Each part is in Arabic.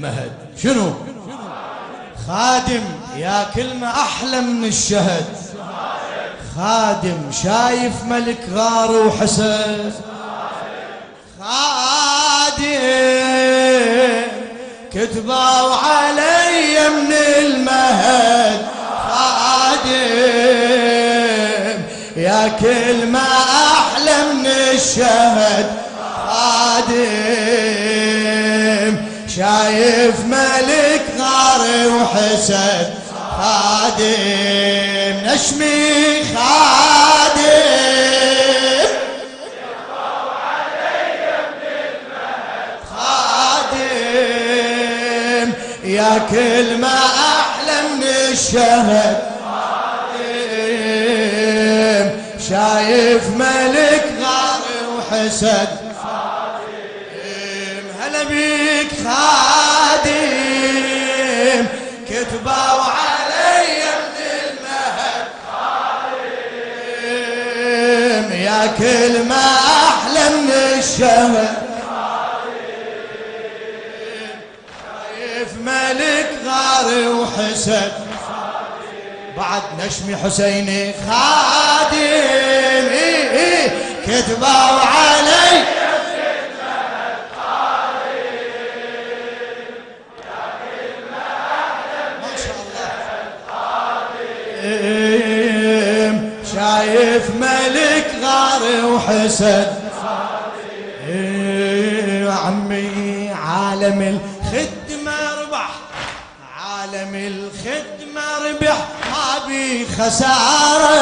المهد. شنو؟ خادم. يا كلمة أحلى من الشهد. خادم شايف ملك غار وحسد. خادم كتبوا علي من المهد. خادم يا كلمة أحلى من الشهد. خادم شايف ملك غار وحسد. خادم نشمي. خادم خادم يا كلمة أحلى من الشهد. خادم شايف ملك غار وحسد. خادم هلا بيك خادم كتبوا علي من المهد. خادم يا كلمة أحلى من الشهد. شايف ملك غار وحسد. بعد نشمي حسيني. خادم كتبوا علي شايف ملك غار وحسد. عمي عالم الخدمة ربح. عالم الخدمة ربح ما بي خسارة.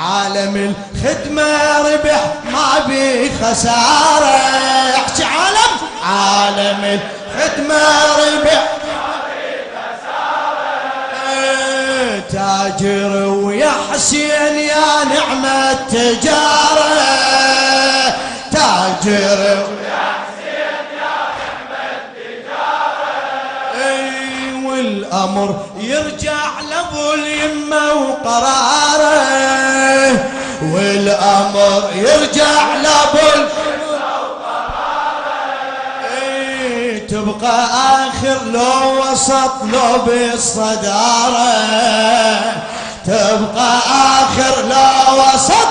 عالم الخدمة ربح ما بي خسارة. احكي عالم الخدمة ربح تاجر ويا حسين يا نعمة التجارة. تاجر ويا حسين يا نعمة التجارة. والأمر يرجع لابو اليمة وقراره. والأمر يرجع لابو اليمة وقراره. تبقى آخر لو وسط لو بالصدارة. تبقى آخر لو وسط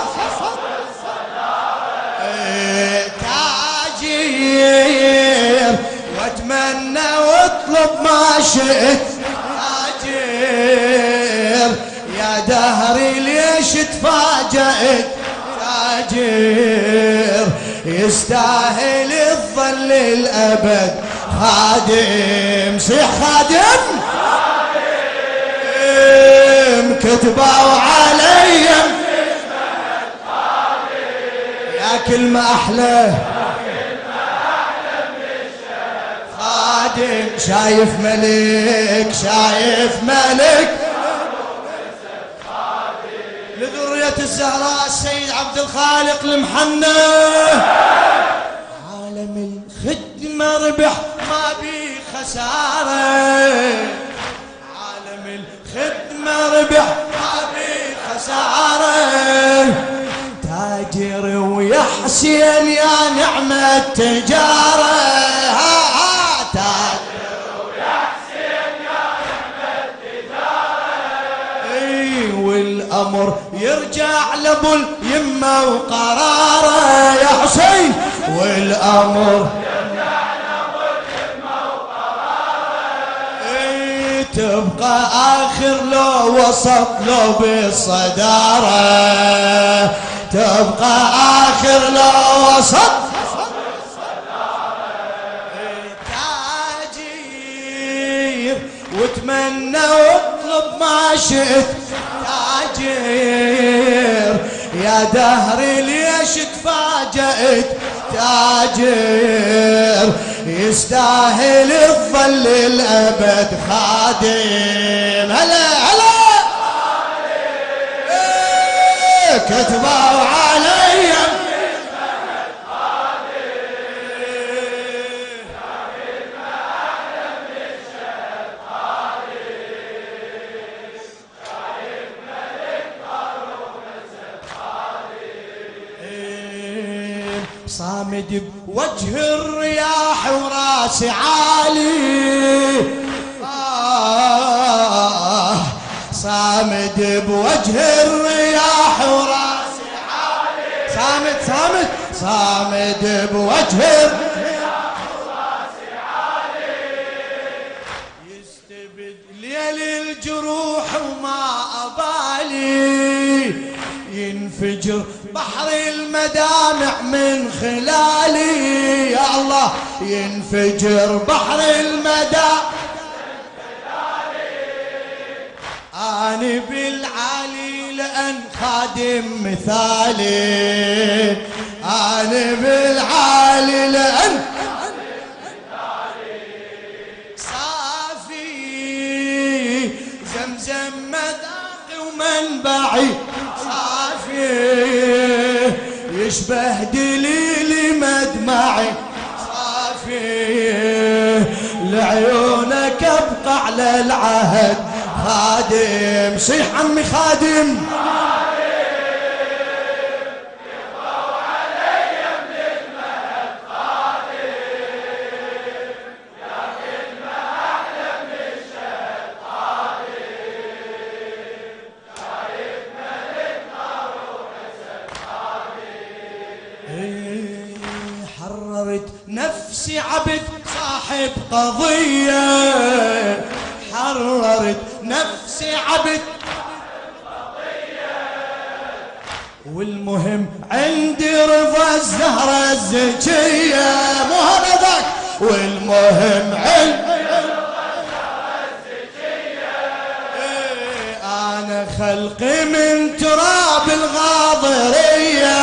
تاجر واتمنى واطلب ما شئت. تاجر يا دهري ليش تفاجأت. تاجر يستاهل الظل الأبد. خادم صيح خادم كتبوا علي يا كلمة أحلى. خادم شايف ملك. شايف ملك لذرية الزهراء السيد عبد الخالق المحنى. عالم الخدمة ربح ما بي خسارة. عالم الخدمة ربح ما بي خسارة. تاجر ويا حسين يا نعمة التجارة. تاجر ويا حسين يا نعمة التجارة. والأمر يرجع لابو اليمة وقراره يا حسين. والأمر تبقى آخر لو وسط لو بالصدارة. تبقى آخر لو وسط تاجر واتمنى واطلب ما شئت. تاجر يا دهري ليش تفاجأت. تاجر يستاهل الظل الأبد. خادم هلا هلا كتبوا علي صامد بوجه الرياح وراسي عالي، صامد بوجه الرياح وراسي عالي، صامد بوجه الرياح وراسي عالي، يستبد ليل الجروح وما أبالي، ينفجر بحر المدامع من خلالي، يا الله ينفجر بحر المدامع من خلالي، أنا بالعالي لأن خادم مثالي، أنا بالعالي لأن صافي زمزم مذاقي ومنبعي يشبه دليلي مدمعي صافي، لعيونك ابقى على العهد خادم، صيح عمي خادم، يبقوا علي من المهد خادم، يا كلمة أحلى من الشهد خادم، شايف ملكنا روح أسد خادم، حررت نفسي عبد صاحب قضية، حررت نفسي عبد والمهم عندي رضا الزهرة الزكية، مو هذا ذاك، والمهم عندي رضا الزهرة الزكية، أنا خلقي من تراب الغاضرية،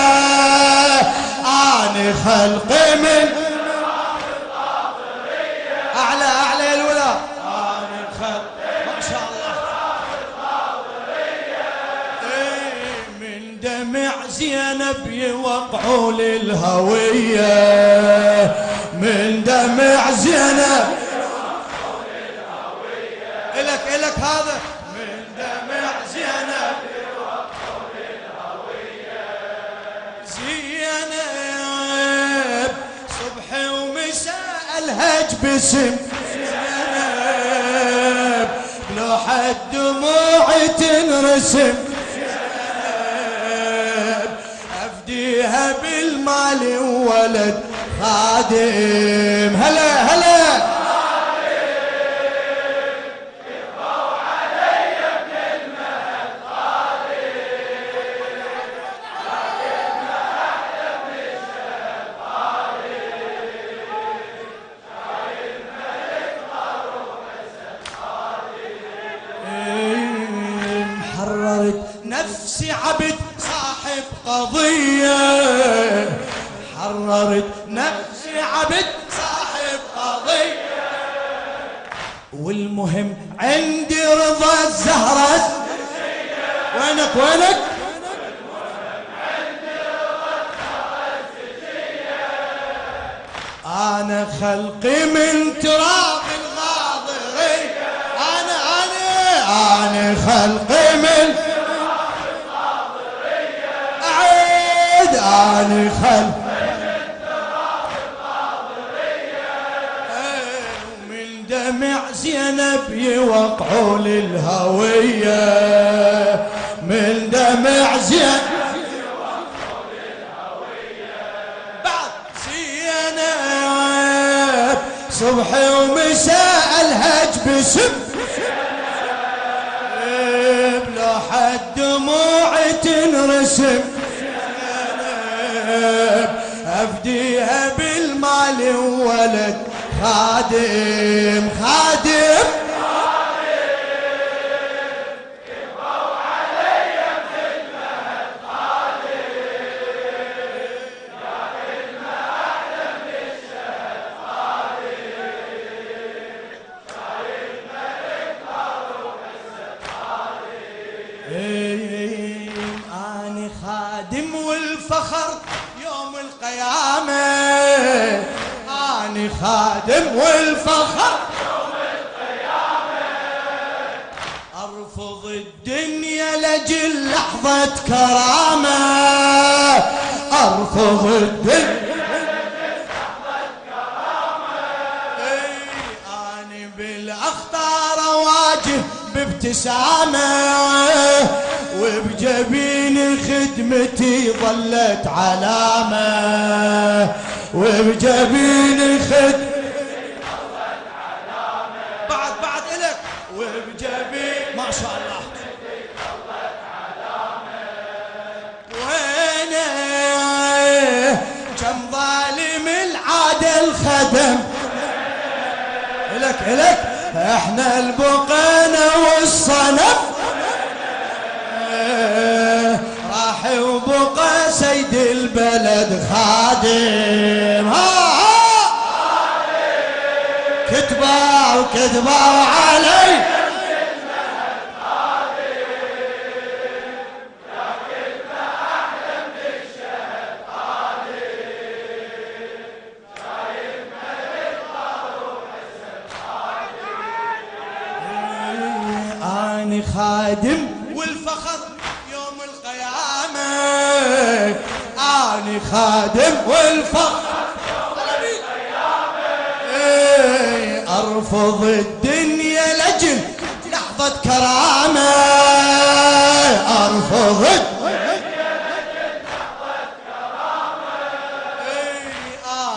أنا خلقي من تراب الغاضرية، أعلى الولا، أنا خلقي ما شاء الله من دمع زينب يوقعوا للهوية، من دمع زينب يوقعوا للهوية، إلك هذا من دمع زينب يوقعوا للهوية، زينب صبح ومساء الهج باسم زينب، لوحة دموعي تنرسم زينب، أفديها بالمال وولد خادم، هلا يبقوا علي من المهد خادم، لكن أحلى من الشهد خادم، شايف ملكنا روح أسد خادم، حررت نفسي عبد صاحب قضية، حررت نفسي عبد صاحب قضية، والمهم عندي رضا الزهرة، وينك والمهم عندي رضا الزهرة الزكية، أنا خلقي من تراب الغاضرية، أنا خلقي من تراب الغاضرية، أعيد أنا خلقي دمع زينب يوقعوا للهوية، من دمع زينب يوقعوا للهوية، بعد زينب صبح ومساء الهج باسم زينب، لوحة دموعي تنرسم زينب، أفديها بالمال وولد خادم، يبقوا علي من المهد خادم، يا كلمة أحلى من الشهد خادم، شايف ملكنا روح أسد خادم، أنا خادم والفخر يوم القيامة، أنا خادم والفخر يوم القيامة، أرفض الدنيا لأجل لحظة كرامة، أرفض الدنيا بالاخطار اواجه بابتسامه، وبجبين خدمتي ظلت علامه، وبجبين خدمتي ظلت علامه. بعد الك وبجبين ما شاء الله ظلت علامه. وينه كم ظالم العادل خدم إلك احنا البقينا والصنم، راح وبقى سيد البلد خادم. كتبوا علي خادم والفخر يوم القيامة، أنا خادم والفخر يوم القيامة. أرفض الدنيا لجل لحظة كرامة، أرفض الدنيا لجل لحظة كرامة.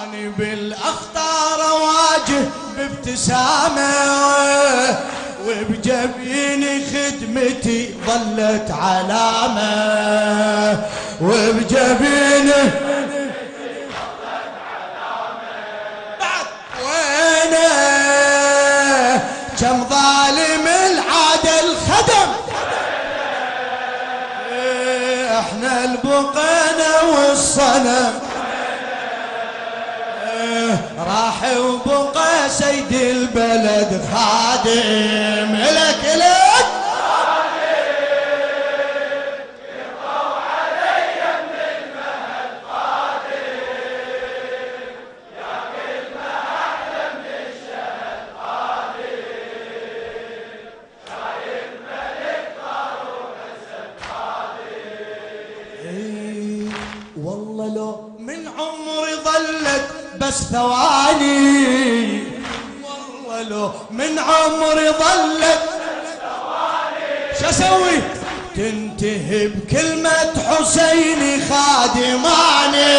أنا بالأخطار أواجه بابتسامة، وبجبين خدمتي ظلت علامة، وبجبين خدمتي ظلت علامة. بعد وينه كم ظالم العادل خدم، احنا البقينا والصنم، راح وبقى سيد البلد خادم. إلك يرضوا علي من المهد قادم، يا كلمة أحلى من الشهد قادم، شايف ملك طار وحسن قادم. والله لو من عمري ظلت بس ثواني، والله لو من عمري ظلت بس ثواني، شو اسوي؟ تنتهي بكلمة حسيني خادماني،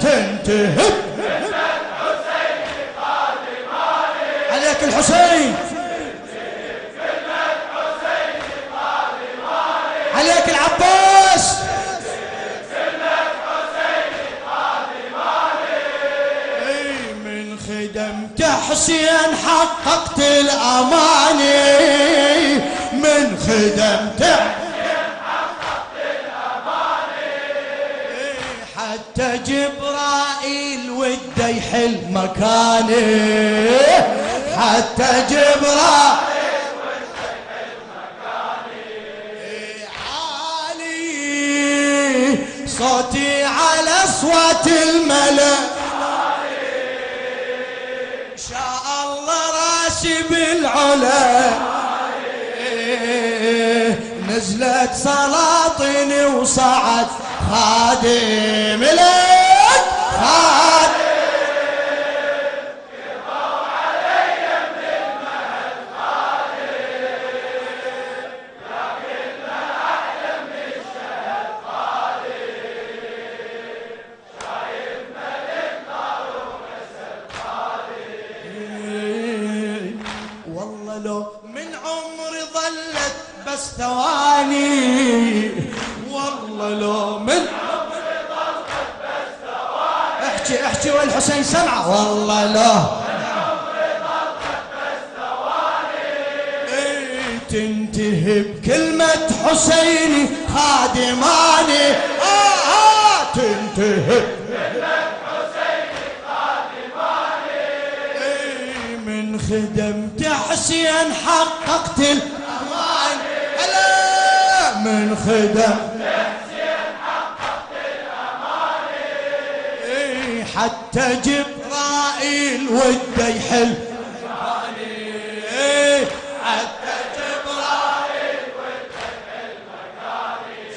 تنتهي بكلمة حسيني خادماني. عليك الحسين، تنتهي بكلمة حسيني خادماني. عليك العباس، خدمت حسين حققت الأماني، من خدمت حسين حققت الأماني. حتى جبرائيل وده يحل مكاني، حتى جبرائيل وده يحل مكاني. عالي صوتي على أصوات الملأ، بالعلا نزلت سلاطين وصعد خادم. لك خادم يرضوا علي من المهد خادم، يا كلمة أحلى من الشهد قادم، شايف ملك طار وحسن قادم. والله لو من عمري ظلت بس ثواني، والله لو من عمري ظلت بس ثواني. احكي والحسين سمعه. والله لو من عمري ظلت بس ثواني، تنتهي بكلمة حسيني خادماني. تنتهي خدمت حسين حققت الأمان. ألا من خدمت حسين حققت الأمان، حتى جبرائيل وده يحل مكاني، حتى جبرائيل وده يحل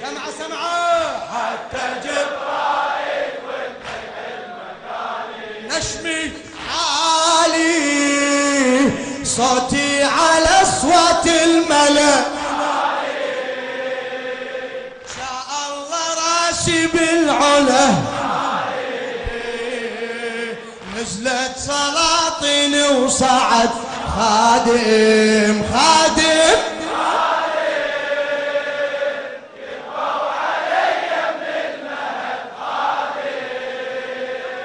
مكاني. سمعه حتى جبرائيل وده يحل مكاني. نشمي عالي صوتي على اصوات الملأ شاء الله راسي بالعلا نزلت سلاطين وصعد خادم خادم يبقوا علي من المهد خادم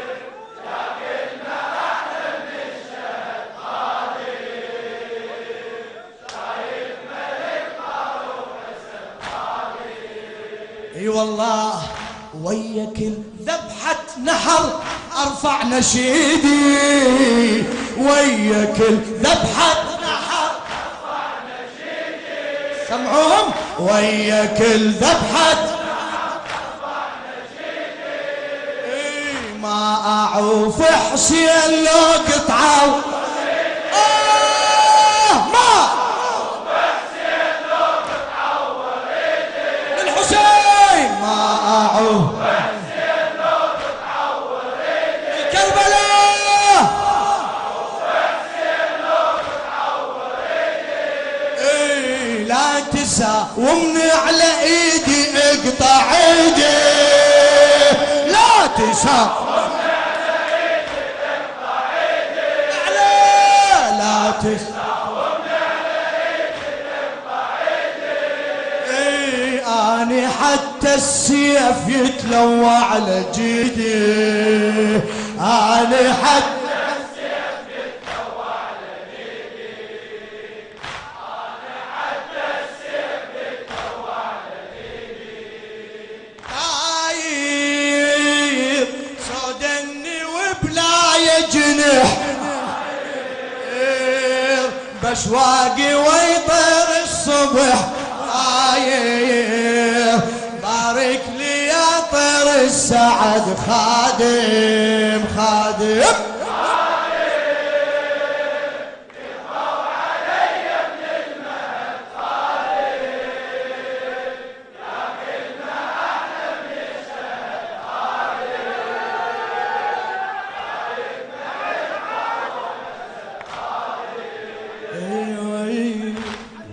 يا كلمة أحلى من الشهد خادم شايف ملك معروف اسم خادم اي والله ويا كل ذبحة نحر ارفع نشيدي ويا كل ذبحة نحر ارفع نشيدي سمعوهم ويا كل ذبحة ارفع نشيدي ما اعوف حسين لو قطعوا ما حسين لو قطعوا وريدي الحسين ما اعوف حسين لو قطعوا وريدي كربلاء حسين لو قطعوا وريدي لا تساومني على ايدي اقطع ايدي لا تساومني على ايدي اقطع ايدي لا تساومني على ايدي اقطع ايدي اني حتى السيف يتلوى على جيدي اني حتى طاير صدني وبلا جنح بشواقي ويطير الصبح طاير بارك لي يا طير السعد خادم خادم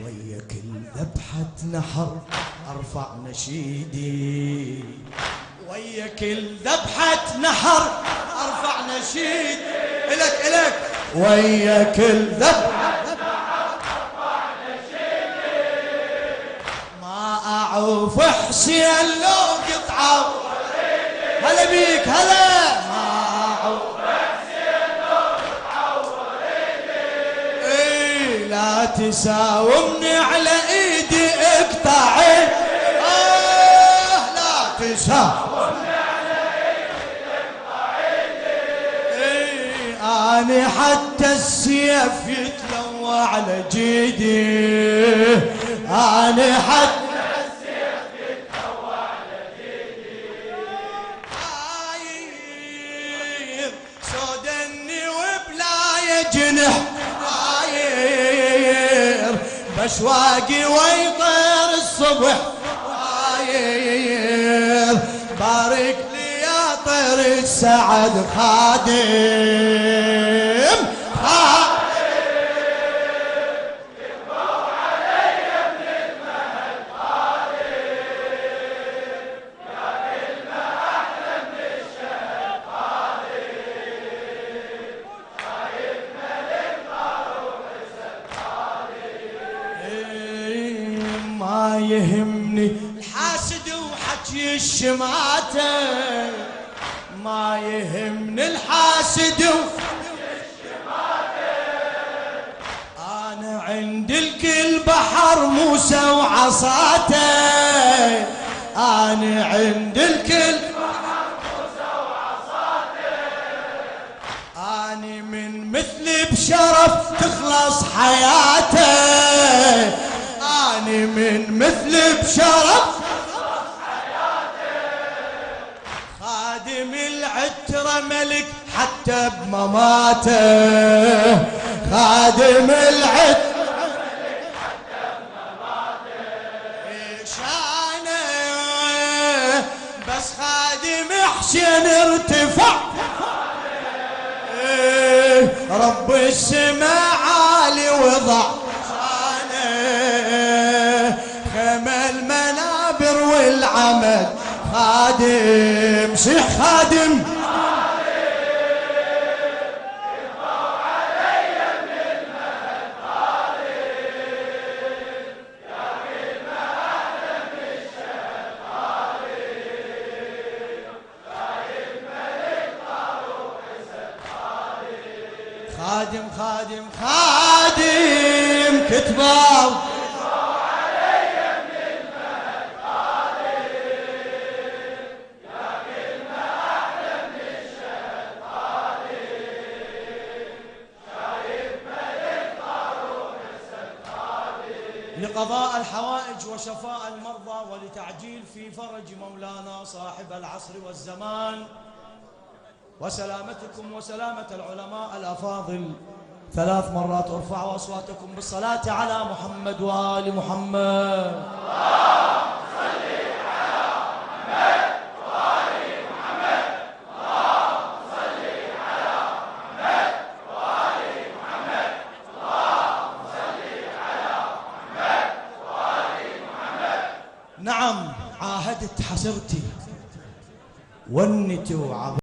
ويا كل ذبحة نحر ارفع نشيدي ويا كل ذبحة نحر ارفع نشيد الك الك ويا كل ذبحة ارفع نشيدي ما اعوف حسين لو قطعوا هلا بيك هلا ما اعوف لا تساومني على ايدي اقطعي لا تساومني على ايدي اقطعي اني حتى السيف يتلوى على جيدي اني حتى السيف يتلوى على جيدي طاير سودني وبلا جنح بشواقي ويطير الصبح طاير بارك لي يا طير السعد خادم يبقوا علي من المهد خادم يا كلمة أحلى من الشهد خادم شايف ملك معروف اسم خادم ما يهمني الحاسد وحكي الشماتة ما يهمني الحاسد أنا عند الكل بحر موسى وعصاته أنا عند الكل بحر موسى وعصاته أنا من مثلي بشرف تخلص حياته أنا من مثلي بشرف خادم العترة ملك حتى بمماته خادم العترة ملك حتى بمماته شانه بس خادم حسين ارتفع رب السماء غالي وضع خيم المنابر والعمد خادم صيح خادم خادم خادم خادم كتباو علي من المهد قادم يا كلمة أحلى من الشهد قادم شايف ملك طاروح السد قادم لقضاء الحوائج وشفاء المرضى ولتعجيل في فرج مولانا صاحب العصر والزمان وسلامتكم وسلامة العلماء الأفاضل 3 مرات ارفعوا أصواتكم بالصلاة على محمد وآل محمد. اللهم صل على محمد وآل محمد اللهم صل على محمد وآل محمد اللهم صل على محمد وآل محمد. نعم عاهدت حسرتي ونتي وعظمتي